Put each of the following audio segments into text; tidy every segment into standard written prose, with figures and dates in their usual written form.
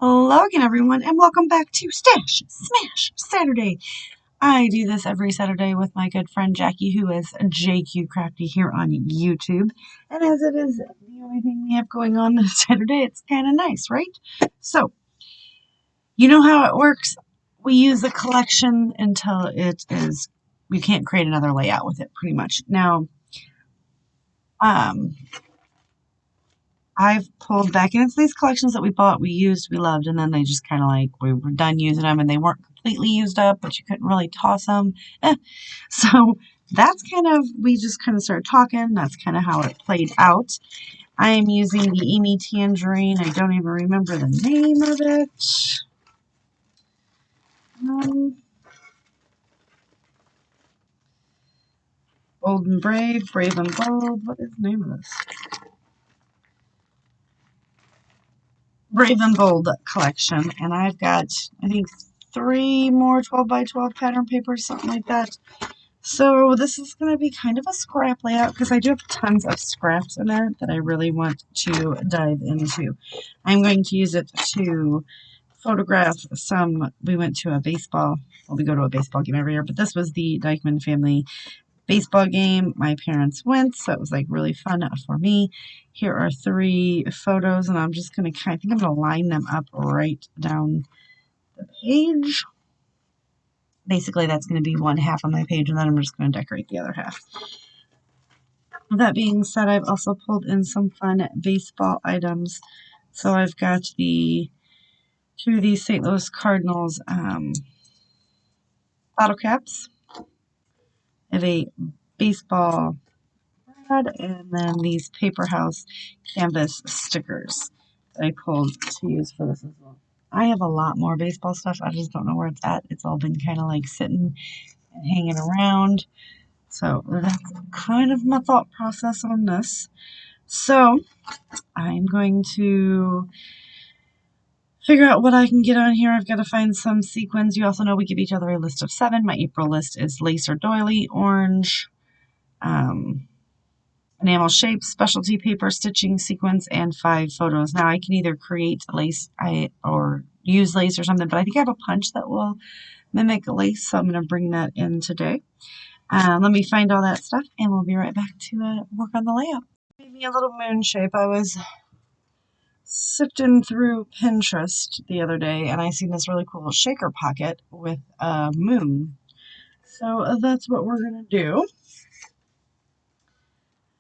Hello again, everyone, and welcome back to Stash Smash Saturday. I do this every Saturday with my good friend Jackie, who is JQ Crafty here on YouTube. And as it is the only thing we have going on this Saturday, it's kind of nice, right? So, you know how it works. We use the collection until we can't create another layout with it, pretty much. Now, um, I've pulled back into these collections that we bought, we used, we loved, and then they just kind of like, we were done using them and they weren't completely used up, but you couldn't really toss them. So that's we just kind of started talking. That's kind of how it played out. I am using the Amy Tangerine. I don't even remember the name of it. Bold and Brave, Brave and Bold. What is the name of this? Brave and Bold collection. And I've got, I think, 3 more 12 by 12 pattern papers, something like that. So this is going to be kind of a scrap layout because I do have tons of scraps in there that I really want to dive into. I'm going to use it to photograph some. We went to a baseball, well, we go to a baseball game every year, but this was the Dykeman family baseball game. My parents went, so it was like really fun for me. Here are 3 photos, and I'm just going to I think I'm going to line them up right down the page. Basically, that's going to be one half of my page, and then I'm just going to decorate the other half. With that being said, I've also pulled in some fun baseball items. So I've got 2 of these St. Louis Cardinals bottle caps. I have a baseball pad, and then these Paper House canvas stickers that I pulled to use for this as well. I have a lot more baseball stuff. I just don't know where it's at. It's all been kind of like sitting and hanging around. So that's kind of my thought process on this. So I'm going to figure out what I can get on here. I've got to find some sequins. You also know we give each other a list of 7. My April list is lace or doily, orange, enamel shapes, specialty paper, stitching, sequins, and 5 photos. Now I can either create lace or use lace or something, but I think I have a punch that will mimic lace, so I'm going to bring that in today. Let me find all that stuff, and we'll be right back to work on the layout. Made me a little moon shape. I was sifting through Pinterest the other day, and I seen this really cool shaker pocket with a moon. So that's what we're going to do.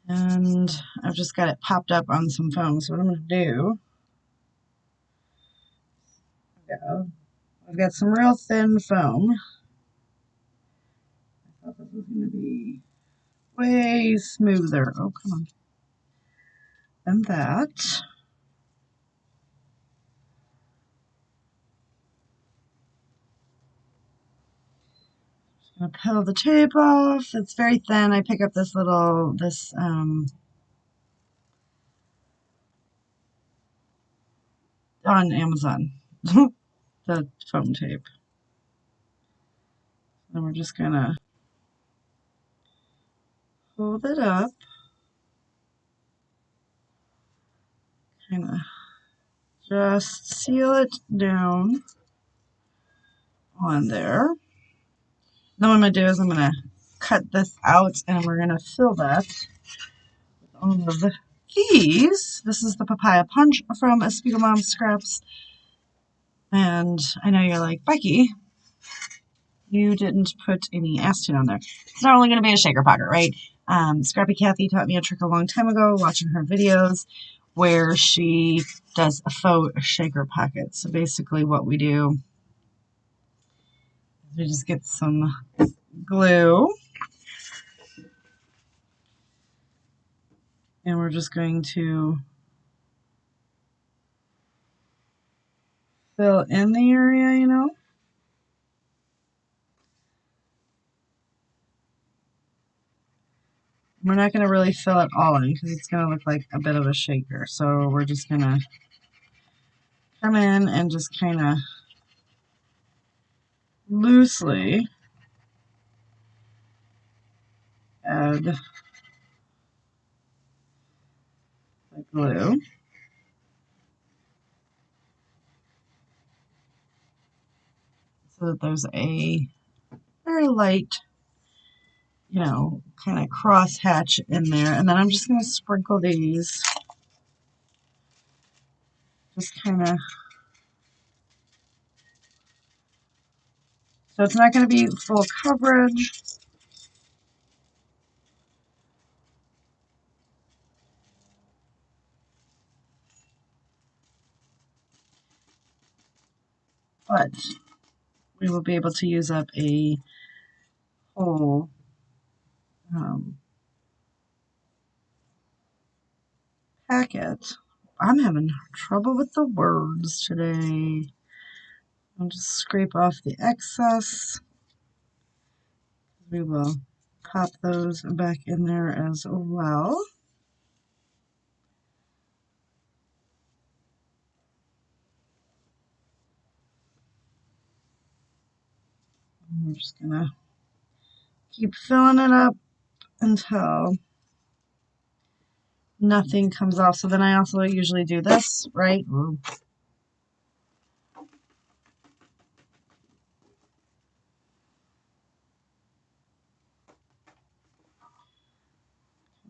And I've just got it popped up on some foam. So what I'm going to do, I've got some real thin foam. I thought this was going to be way smoother. Oh, come on. And that. I'll peel the tape off. It's very thin. I pick up this on Amazon, the foam tape. And we're just gonna hold it up, kind of just seal it down on there. Then what I'm gonna do is I'm gonna cut this out, and we're gonna fill that with all of these. This is the papaya punch from Espeedo Mom Scraps. And I know you're like, Becky, you didn't put any acetate on there. It's not only going to be a shaker pocket, right? Scrappy Kathy taught me a trick a long time ago watching her videos where she does a faux shaker pocket. So basically what we do is we just get some glue and we're just going to fill in the area, you know. We're not going to really fill it all in because it's going to look like a bit of a shaker. So we're just going to come in and just kind of loosely add the glue. so that there's a very light, you know, kind of cross hatch in there. And then I'm just going to sprinkle these. Just kind of, so it's not going to be full coverage. But we will be able to use up a whole packet. I'm having trouble with the words today. I'll just scrape off the excess. We will pop those back in there as well. I'm just gonna keep filling it up until nothing comes off. So then I also usually do this, right? Ooh.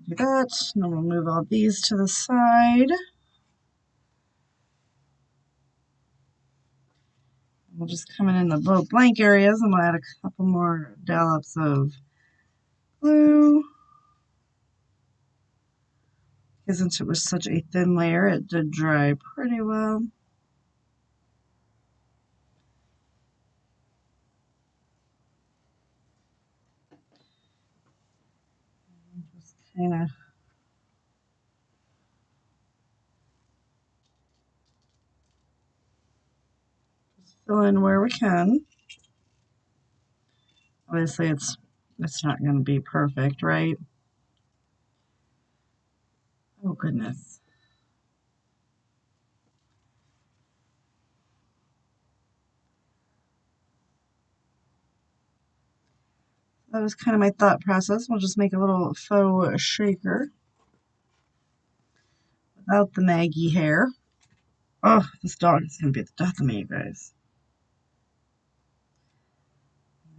Do that, and then we'll move all these to the side. We'll just come in the both blank areas and we'll add a couple more dollops of glue. Because since it was such a thin layer, it did dry pretty well. Just kind of fill in where we can. Obviously, it's not going to be perfect, right? Oh, goodness. That was kind of my thought process. We'll just make a little faux shaker without the Maggie hair. Oh, this dog is going to be the death of me, you guys.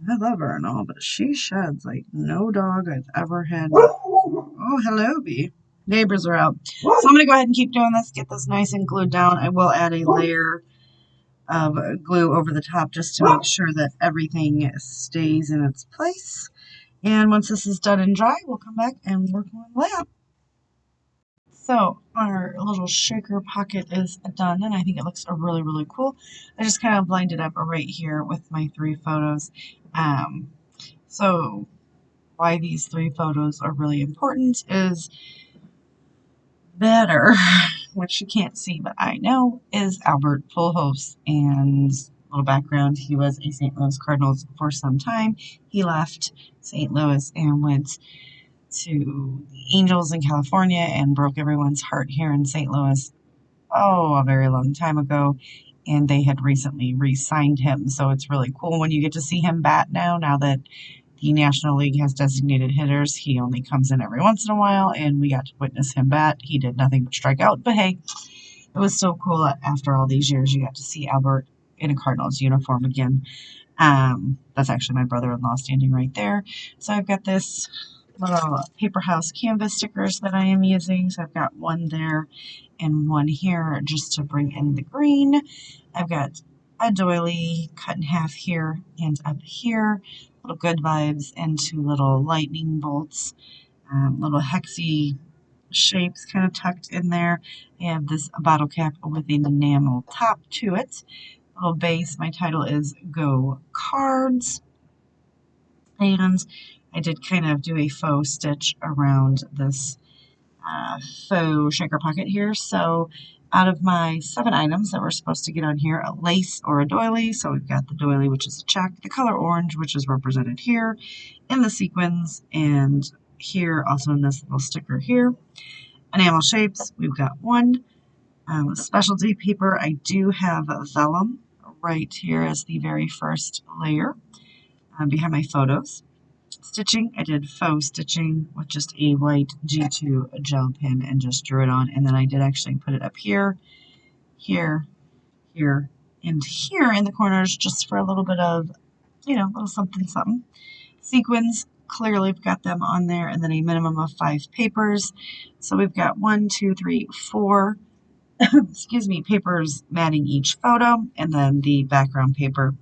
I love her and all, but she sheds like no dog I've ever had. Oh, hello, Bee. Neighbors are out. So I'm going to go ahead and keep doing this, get this nice and glued down. I will add a layer of glue over the top just to make sure that everything stays in its place. And once this is done and dry, we'll come back and work on the layout. So our little shaker pocket is done, and I think it looks really, really cool. I just kind of lined it up right here with my 3 photos. So why these 3 photos are really important is better, which you can't see, but I know, is Albert Pujols. And little background, he was a St. Louis Cardinals for some time. He left St. Louis and went to the Angels in California and broke everyone's heart here in St. Louis, a very long time ago. And they had recently re-signed him, so it's really cool when you get to see him bat now that the National League has designated hitters. He only comes in every once in a while, and we got to witness him bat. He did nothing but strike out, but hey, it was so cool that after all these years, you got to see Albert in a Cardinals uniform again. That's actually my brother-in-law standing right there. So I've got this little Paper House canvas stickers that I am using. So I've got one there and one here just to bring in the green. I've got a doily cut in half here and up here. Little good vibes and 2 little lightning bolts. Little hexy shapes kind of tucked in there. I have this bottle cap with an enamel top to it. Little base. My title is Go Cards. And I did kind of do a faux stitch around this faux shaker pocket here. So out of my 7 items that we're supposed to get on here, a lace or a doily. So we've got the doily, which is a check, the color orange, which is represented here, in the sequins, and here also in this little sticker here. Enamel shapes, we've got 1. Specialty paper, I do have vellum right here as the very first layer behind my photos. Stitching, I did faux stitching with just a white G2 gel pen and just drew it on. And then I did actually put it up here, here, here, And here in the corners, just for a little bit of, you know, a little something something. Sequins, clearly we've got them on there, and then a minimum of 5 papers. So we've got 1, 2, 3, 4, excuse me, papers matting each photo, and then the background paper.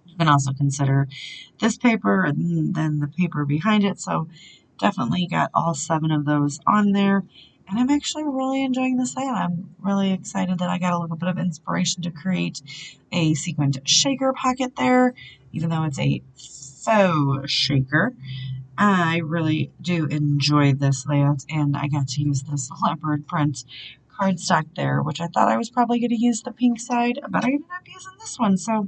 You can also consider this paper and then the paper behind it. So definitely got all 7 of those on there. And I'm actually really enjoying this layout. I'm really excited that I got a little bit of inspiration to create a sequined shaker pocket there, even though it's a faux shaker. I really do enjoy this layout, and I got to use this leopard print cardstock there, which I thought I was probably going to use the pink side, but I ended up using this one, so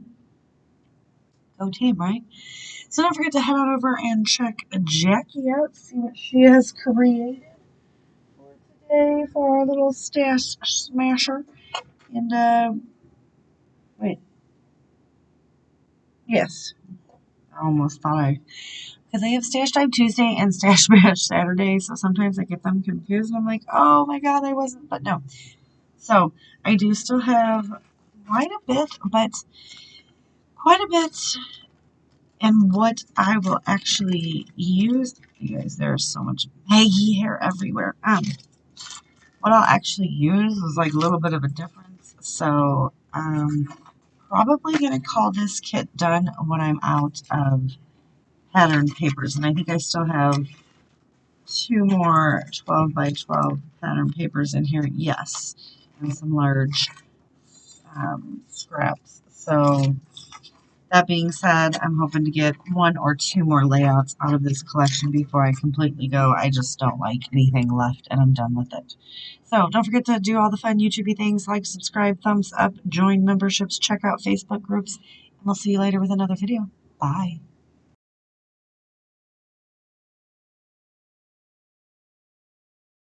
go team, right? So don't forget to head on over and check Jackie out, see what she has created for today for our little stash smasher. And, wait. Yes. I almost thought because I have Stash Time Tuesday and Stash Bash Saturday, so sometimes I get them confused, and I'm like, oh my god, I wasn't, but no. So, I do still have quite a bit, and what I will actually use, you guys, there's so much baggy hair everywhere. What I'll actually use is like a little bit of a difference, so probably gonna call this kit done when I'm out of pattern papers, and I think I still have 2 more 12 by 12 pattern papers in here, yes, and some large scraps. So that being said, I'm hoping to get 1 or 2 more layouts out of this collection before I completely go. I just don't like anything left, and I'm done with it. So don't forget to do all the fun YouTubey things, like, subscribe, thumbs up, join memberships, check out Facebook groups, and we'll see you later with another video. Bye.